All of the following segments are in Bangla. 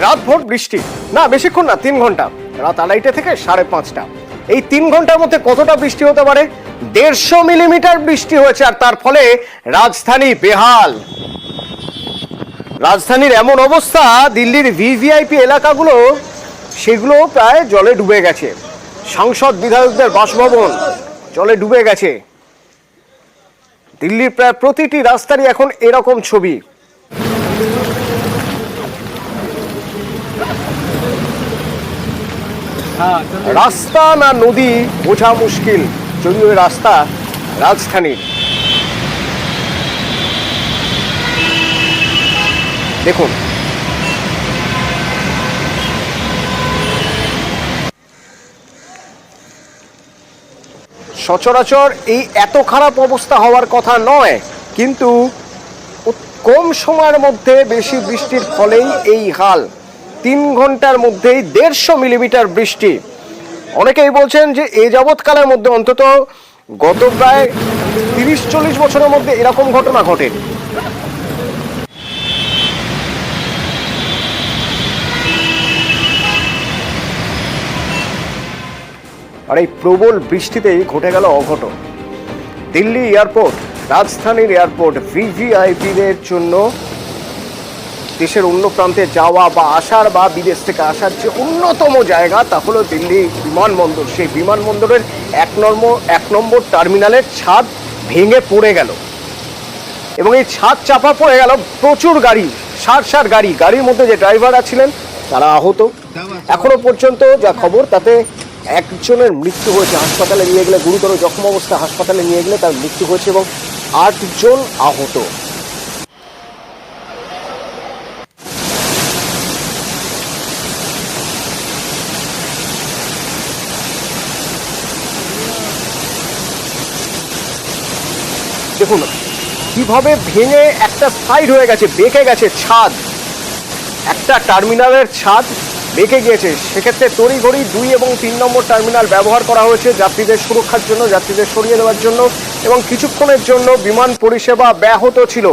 রাতভর বৃষ্টি, না বেশিক্ষণ না, 3 ঘন্টা, রাত 2:30 থেকে 5:30। এই 3 ঘন্টার মধ্যে কতটা বৃষ্টি হতে পারে? 150 মিলিমিটার বৃষ্টি হয়েছে, আর তার ফলে রাজধানী বেহাল। রাজধানীর এমন অবস্থা, দিল্লির ভিভিআইপি এলাকাগুলো সেগুলো প্রায় জলে ডুবে গেছে। সাংসদ বিধায়কদের বাসভবন জলে ডুবে গেছে। দিল্লির প্রায় প্রতিটি রাস্তারই এখন এরকম ছবি। রাস্তা না নদী বোঝা মুশকিল, যদিও রাস্তা রাজধানীর। দেখুন, সচরাচর এই এত খারাপ অবস্থা হওয়ার কথা নয়, কিন্তু কম সময়ের মধ্যে বেশি বৃষ্টির ফলেই এই হাল। 3 ঘন্টার মধ্যেই 150 মিলিমিটার বৃষ্টি। অনেকেই বলছেন যে এ যাবৎকালের মধ্যে অন্তত গত প্রায় 30-40 বছরের মধ্যে এরকম ঘটনা ঘটেনি। আর এই প্রবল বৃষ্টিতেই ঘটে গেল অঘটন। দিল্লি এয়ারপোর্ট, রাজধানীর এয়ারপোর্ট, ভিভিআইপিদের জন্য দেশের অন্য প্রান্তে যাওয়া বা আসার বা বিদেশ থেকে আসার যে অন্যতম জায়গা, তা হলো দিল্লি বিমানবন্দর। সেই বিমানবন্দরের 1 নম্বর টার্মিনালের ছাদ ভেঙে পড়ে গেল এবং এই ছাদ চাপা পড়ে গেল। প্রচুর গাড়ি, সার গাড়ি, গাড়ির মধ্যে যে ড্রাইভাররা ছিলেন তারা আহত। এখনো পর্যন্ত যা খবর, তাতে একজনের মৃত্যু হয়েছে, হাসপাতালে নিয়ে গেলে গুরুতর জখম অবস্থায় হাসপাতালে নিয়ে গেলে তার মৃত্যু হয়েছে এবং 8 জন আহত। দেখুন কিভাবে ভেঙে একটা সাইড হয়ে গেছে, বেঁকে গেছে ছাদ, একটা টার্মিনালের ছাদ বেঁকে গিয়েছে। সেক্ষেত্রে তড়িঘড়ি 2 এবং 3 নম্বর টার্মিনাল ব্যবহার করা হয়েছে যাত্রীদের সুরক্ষার জন্য, যাত্রীদের সরিয়ে দেওয়ার জন্য, এবং কিছুক্ষণের জন্য বিমান পরিষেবা ব্যাহত ছিল।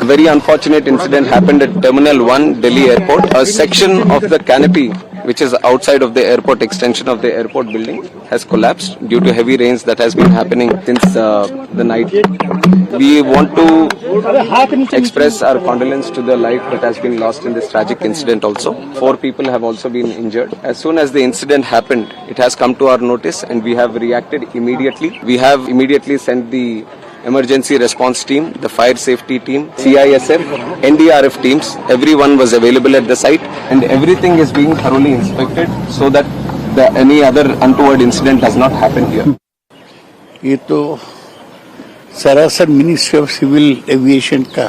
A very unfortunate incident happened at Terminal 1, Delhi Airport. A section of the canopy, which is outside of the airport extension of the airport building, has collapsed due to heavy rains that has been happening since the night. We want to express our condolence to the life that has been lost in this tragic incident also. 4 people have also been injured. As soon as the incident happened, it has come to our notice and we have reacted immediately. We have immediately sent the emergency response team, the fire safety team, CISF, NDRF teams. Everyone was available at the site and everything is being thoroughly inspected so that any other untoward incident does not happen here. ये तो सरासर मिनिस्ट्री ऑफ सिविल एविएशन का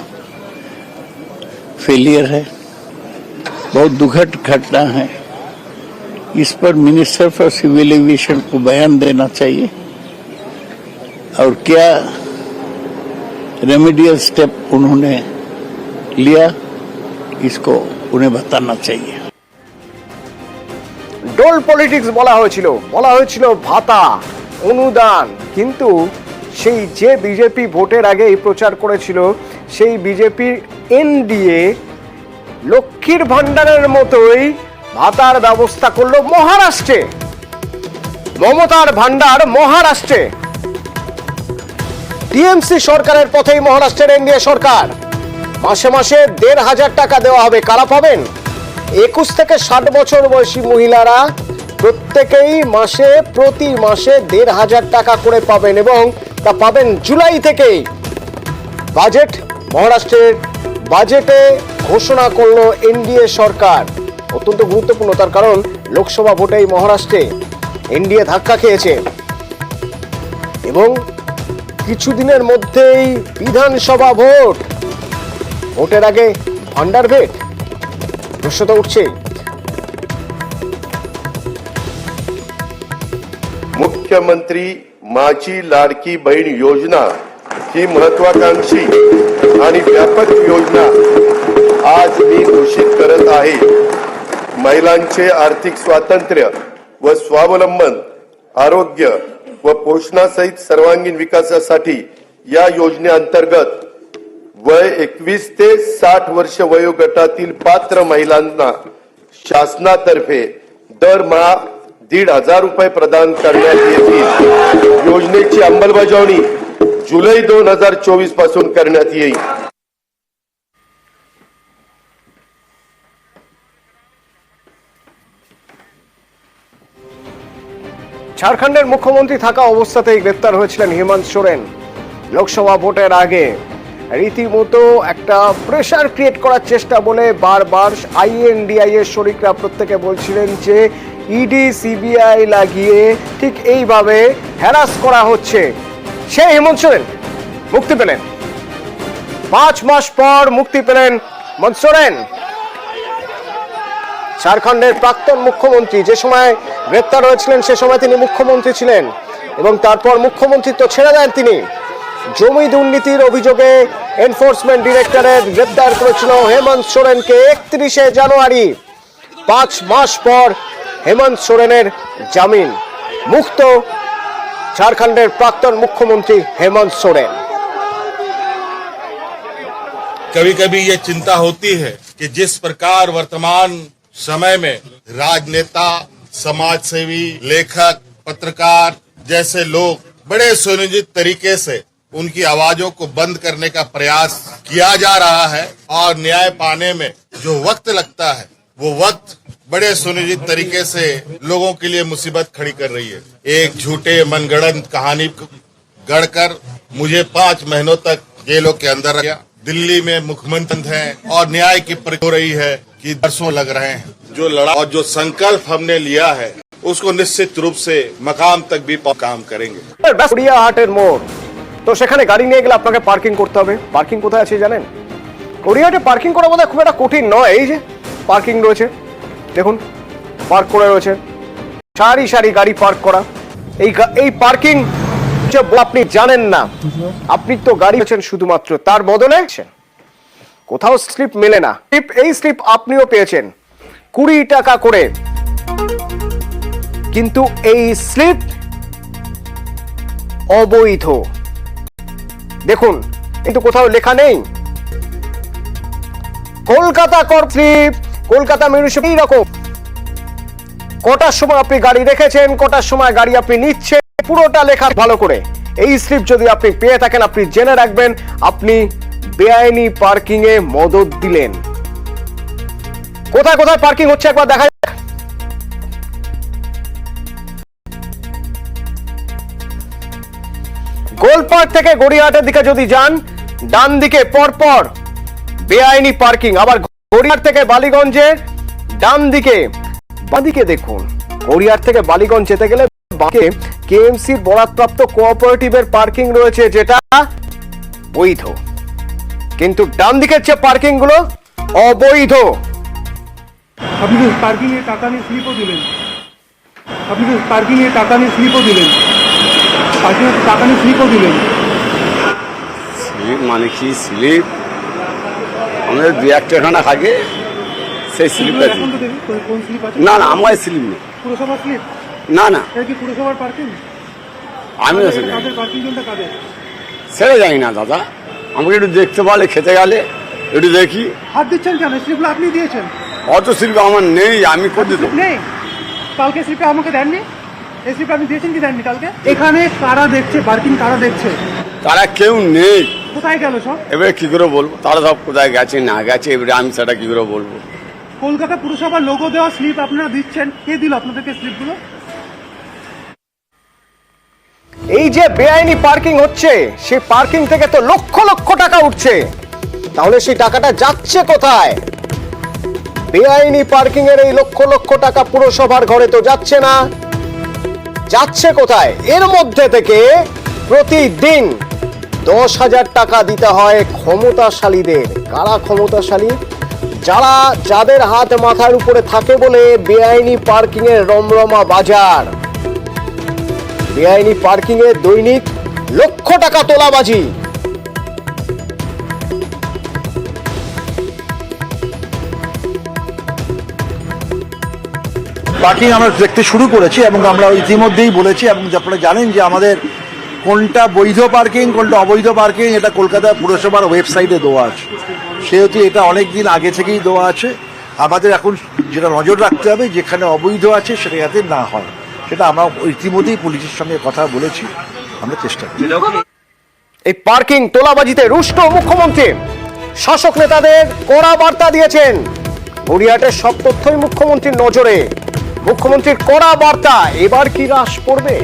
फेलियर है, बहुत दुखद घटना है। इस पर मिनिस्टर फॉर सिविल एविएशन को बयान देना चाहिए और क्या रेमेडियल स्टेप उन्होंने लिया इसको उन्हें बताना चाहिए। ডোল পলিটিক্স বলা হয়েছিল ভাতা, অনুদান, কিন্তু সেই যে বিজেপি ভোটের আগে প্রচার করেছিল, সেই বিজেপির এনডিএ লক্ষ্মীর ভান্ডারের মতোই ভাতার ব্যবস্থা করলো মহারাষ্ট্রে। মমতার ভান্ডার মহারাষ্ট্রে, টিএমসি সরকারের পথেই মহারাষ্ট্রের এনডিএ সরকার। মাসে মাসে 1,500 টাকা দেওয়া হবে। কারা পাবেন? 21 থেকে 60 বছর বয়সী মহিলারা প্রত্যেকেই প্রতি মাসে 1,500 টাকা করে পাবেন এবং তা পাবেন জুলাই থেকেই। মহারাষ্ট্রের বাজেটে ঘোষণা করলো এনডিএ সরকার। অত্যন্ত গুরুত্বপূর্ণ, তার কারণ লোকসভা ভোটেই মহারাষ্ট্রে এনডিএ ধাক্কা খেয়েছে এবং কিছুদিনের মধ্যেই বিধানসভা ভোটের আগে ভান্ডার ভেট, প্রশ্ন তো উঠছে। मुख्यमंत्री माझी लाडकी बहीण योजना ही महत्वाकांक्षी आणि व्यापक योजना आज मी घोषित करत आहे। महिलांचे आर्थिक स्वातंत्र्य व स्वावलंबन, आरोग्य व पोषणासहित सर्वांगीण विकासासाठी या योजनेअंतर्गत वय 21 ते 60 वर्ष वयोगटातील पात्र महिलांना शासनातर्फे दरमहा 1,500 रुपये प्रदान करण्यात येतील। योजनेची अंमलबजावणी जुलै 2024 पासून करण्यात येईल। ঝাড়খণ্ডের মুখ্যমন্ত্রী থাকা অবস্থাতেই গ্রেপ্তার হয়েছিলেন হেমন্ত সোরেন। লোকসভা ভোটের আগে রীতিমতো একটা প্রেসার ক্রিয়েট করার চেষ্টা বলে বারবার আইএনডিআই এর শরিকরা প্রত্যেকে বলছিলেন যে ইডি সিবিআই লাগিয়ে ঠিক এইভাবে হ্যারাস করা হচ্ছে। সে হেমন্ত সোরেন মুক্তি পেলেন, 5 মাস পর মুক্তি পেলেন হেমন্ত সোরেন। ঝাড়খণ্ডের প্রাক্তন মুখ্যমন্ত্রী যে সময় গ্রেপ্তার হয়েছিলেন সে সময় তিনি মুখ্যমন্ত্রী ছিলেন এবং তারপর মুখ্যমন্ত্রিত্ব ছেড়ে দেন তিনি। জমি দুর্নীতির অভিযোগে এনফোর্সমেন্ট ডিরেক্টরেট গ্রেপ্তার করেছিল হেমন্ত সোরেনকে 31শে জানুয়ারি। 5 মাস পর হেমন্ত সোরেনের জামিন, মুক্ত ঝাড়খণ্ডের প্রাক্তন মুখ্যমন্ত্রী হেমন্ত সোরেন। कभी कभी ये चिंता होती है कि जिस प्रकार वर्तमान समय में राजनेता, समाजसेवी, लेखक, पत्रकार जैसे लोग बड़े सुनियोजित तरीके से उनकी आवाजों को बंद करने का प्रयास किया जा रहा है और न्याय पाने में जो वक्त लगता है वो वक्त बड़े सुनियोजित तरीके से लोगों के लिए मुसीबत खड़ी कर रही है। एक झूठे मनगढ़ंत कहानी गढ़कर मुझे 5 महीनों तक जेलों के अंदर रखा। दिल्ली में मुख्यमंत्री हैं और न्याय की प्रक्रिया हो रही है कि बरसों लग रहे हैं। जो लड़ा और जो संकल्प हमने लिया है उसको निश्चित रूप से मकाम तक भी काम करेंगे। গড়িয়াহাটের মোড়, তো সেখানে গাড়ি নিয়ে গেলে আপনাকে পার্কিং করতে হবে। পার্কিং কোথায় আছে জানেন? গড়িয়াহাটে পার্কিং করা বোধহয় খুব একটা কঠিন নয়। এই যে পার্কিং রয়েছে, দেখুন পার্ক করে রয়েছে, সারি সারি গাড়ি পার্ক করা। এই পার্কিং আপনি জানেন না, আপনি তো গাড়ি পেয়েছেন শুধুমাত্র, তার বদলে কোথাও স্লিপ মেলে না। এই স্লিপ আপনিও পেয়েছেন 20 টাকা করে, কিন্তু এই স্লিপ অবৈধ। দেখুন কিন্তু কোথাও লেখা নেই কলকাতা কর স্লিপ, কলকাতা মিউনিসিপালিটি রকম কটার সময় আপনি গাড়ি রেখেছেন, কটার সময় গাড়ি আপনি নিচ্ছেন, পুরোটা লেখা ভালো করে। এই স্লিপ যদি আপনি পেয়ে থাকেন আপনি জেনে রাখবেন আপনি বেআইনি পার্কিং এ মদদ দিলেন। কোথায় কোথায় পার্কিং হচ্ছে একবার দেখা যাক। গোলপার্ক থেকে গড়িয়াহাটের দিকে যদি যান ডান দিকে পরপর বেআইনি পার্কিং, আবার গড়িয়াহাট থেকে বালিগঞ্জের ডান দিকে বাঁদিকে দেখুন। গড়িয়াহাট থেকে বালিগঞ্জ যেতে গেলে বাঁকে কেএমসির বরাদপ্রাপ্ত কোঅপারেটিভের পার্কিং রয়েছে যেটা বৈধ, কিন্তু ডান দিকের যে পার্কিং গুলো অবৈধ। আপনি তো পার্কিং এর টাকা নিয়ে স্লিপও দিলেন, আপনি তো পার্কিং এর টাকা নিয়ে স্লিপও দিলেন, পার্কিং এর টাকা নিয়ে স্লিপও দিলেন। স্লিপ মানে কি? স্লিপ আমাদের 2-1 টাকা আগে সেই স্লিপটা এখন তো দেখি কোন স্লিপ আছে। না না আমার স্লিপ নেই, পুরসভার স্লিপ। না না এটা কি পুরসভার পার্কিং? আমি কাদের পার্কিং জোনটা কাদের? সেটা জানি না দাদা, আমাকে একটু দেখতে পারলে, খেতে গেলে একটু দেখি। হাত দিচ্ছেন কেন? স্লিপগুলো আপনি দিয়েছেন। অত স্লিপ আমার নেই, আমি করে দিত নেই, কালকে স্লিপটা আমাকে দেননি। এই স্লিপটা আপনি দিয়েছেন কি দেননি কালকে? এখানে কারা দেখছে পার্কিং, কারা দেখছে? তারা কেউ নেই। কোথায় গেল সব? এবারে কি করে বলবো তারা সব কোথায় গেছে না গেছে, এবারে আমি সেটা কি করে বলবো? কলকাতা পুরসভার লোগো দেওয়া স্লিপ আপনারা দিচ্ছেন, কে দিল আপনাদেরকে স্লিপগুলো? এই যে বেআইনি পার্কিং হচ্ছে সেই পার্কিং থেকে তো লক্ষ লক্ষ টাকা উঠছে, তাহলে সেই টাকাটা যাচ্ছে কোথায়? বেআইনি পার্কিং এর এই লক্ষ লক্ষ টাকা পুরসভার ঘরে তো যাচ্ছে না, যাচ্ছে কোথায়? এর মধ্যে থেকে প্রতিদিন 10,000 টাকা দিতে হয় ক্ষমতাশালীদের। কারা ক্ষমতাশালী? যাদের হাত মাথার উপরে থাকে বলে বেআইনি পার্কিং এর রমরমা বাজার। বেআইনি পার্কিং এ দৈনিক লক্ষ টাকা তোলাবাজি। পার্কিং আমরা দেখতে শুরু করেছি এবং আমরা ইতিমধ্যেই বলেছি, এবং আপনারা জানেন যে আমাদের কোনটা বৈধ পার্কিং কোনটা অবৈধ পার্কিং এটা কলকাতা পুরসভার ওয়েবসাইটে দেওয়া আছে, সেহেতু এটা অনেক দিন আগে থেকেই দেওয়া আছে। আমাদের এখন যেটা নজর রাখতে হবে, যেখানে অবৈধ আছে সেটা যাতে না হয়, সেটা আমরা ইতিমধ্যেই পুলিশের সঙ্গে কথা বলেছি, আমরা চেষ্টা করছি। এই পার্কিং তোলাবাজিতে রুষ্ট মুখ্যমন্ত্রী, শাসক নেতাদের কড়া বার্তা দিয়েছেন। গড়িয়াহাটের সব তথ্যই মুখ্যমন্ত্রীর নজরে। মুখ্যমন্ত্রীর কড়া বার্তা, এবার কি হ্রাস পড়বে?